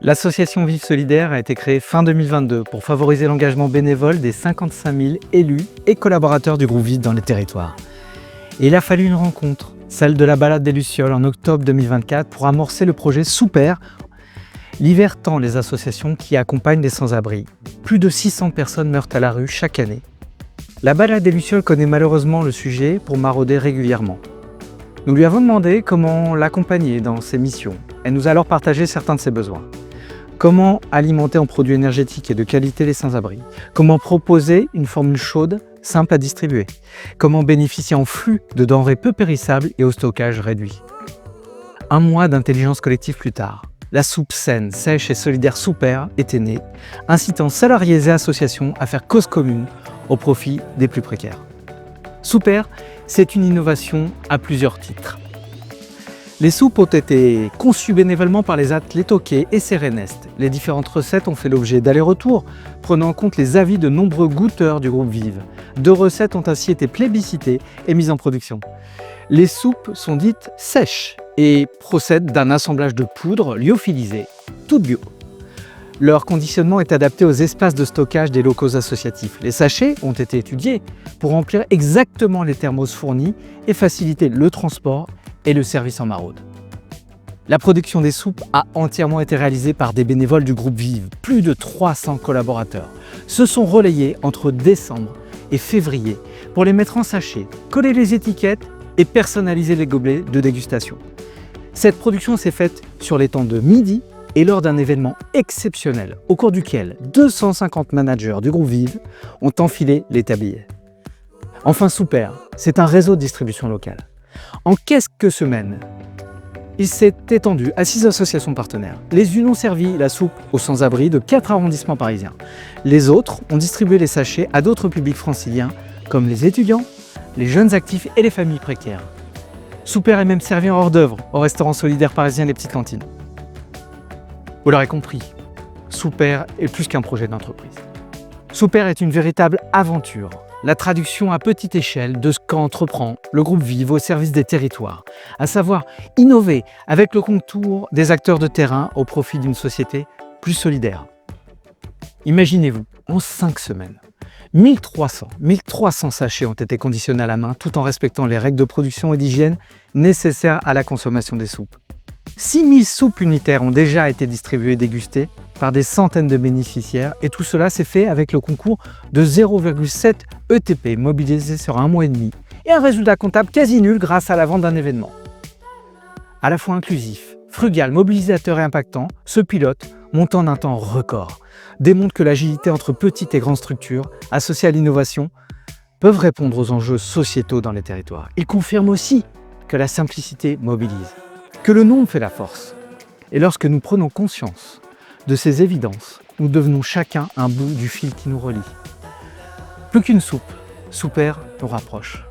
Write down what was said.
L'association Vive Solidaire a été créée fin 2022 pour favoriser l'engagement bénévole des 55 000 élus et collaborateurs du groupe Vive dans les territoires. Et il a fallu une rencontre, celle de la balade des Lucioles en octobre 2024 pour amorcer le projet Super. L'hiver tend les associations qui accompagnent les sans-abri. Plus de 600 personnes meurent à la rue chaque année. La balade des Lucioles connaît malheureusement le sujet pour marauder régulièrement. Nous lui avons demandé comment l'accompagner dans ses missions. Elle nous a alors partagé certains de ses besoins. Comment alimenter en produits énergétiques et de qualité les sans-abri? Comment proposer une formule chaude, simple à distribuer? Comment bénéficier en flux de denrées peu périssables et au stockage réduit? Un mois d'intelligence collective plus tard, la soupe saine, sèche et solidaire Super était née, incitant salariés et associations à faire cause commune au profit des plus précaires. Super, c'est une innovation à plusieurs titres. Les soupes ont été conçues bénévolement par les athlètes hockey et Séréneste. Les différentes recettes ont fait l'objet d'allers-retours, prenant en compte les avis de nombreux goûteurs du groupe Vive. 2 recettes ont ainsi été plébiscitées et mises en production. Les soupes sont dites sèches et procèdent d'un assemblage de poudres lyophilisées, toutes bio. Leur conditionnement est adapté aux espaces de stockage des locaux associatifs. Les sachets ont été étudiés pour remplir exactement les thermos fournis et faciliter le transport et le service en maraude. La production des soupes a entièrement été réalisée par des bénévoles du groupe Vive. Plus de 300 collaborateurs se sont relayés entre décembre et février pour les mettre en sachet, coller les étiquettes et personnaliser les gobelets de dégustation. Cette production s'est faite sur les temps de midi et lors d'un événement exceptionnel au cours duquel 250 managers du groupe Vive ont enfilé les tabliers. Enfin, Super, c'est un réseau de distribution locale. En quelques semaines, il s'est étendu à 6 associations partenaires. Les unes ont servi la soupe aux sans-abri de 4 arrondissements parisiens. Les autres ont distribué les sachets à d'autres publics franciliens, comme les étudiants, les jeunes actifs et les familles précaires. Super est même servi en hors d'œuvre au restaurant solidaire parisien Les Petites Cantines. Vous l'aurez compris, Super est plus qu'un projet d'entreprise. Super est une véritable aventure. La traduction à petite échelle de ce qu'entreprend le groupe Vive au service des territoires, à savoir innover avec le concours des acteurs de terrain au profit d'une société plus solidaire. Imaginez-vous, en 5 semaines, 1300 sachets ont été conditionnés à la main tout en respectant les règles de production et d'hygiène nécessaires à la consommation des soupes. 6000 soupes unitaires ont déjà été distribuées et dégustées par des centaines de bénéficiaires et tout cela s'est fait avec le concours de 0,7 ETP mobilisé sur 1 mois et demi et un résultat comptable quasi nul grâce à la vente d'un événement. À la fois inclusif, frugal, mobilisateur et impactant, ce pilote, montant d'un temps record, démontre que l'agilité entre petites et grandes structures associées à l'innovation peuvent répondre aux enjeux sociétaux dans les territoires. Il confirme aussi que la simplicité mobilise, que le nombre fait la force. Et lorsque nous prenons conscience de ces évidences, nous devenons chacun un bout du fil qui nous relie. Plus qu'une soupe, Super nous rapproche.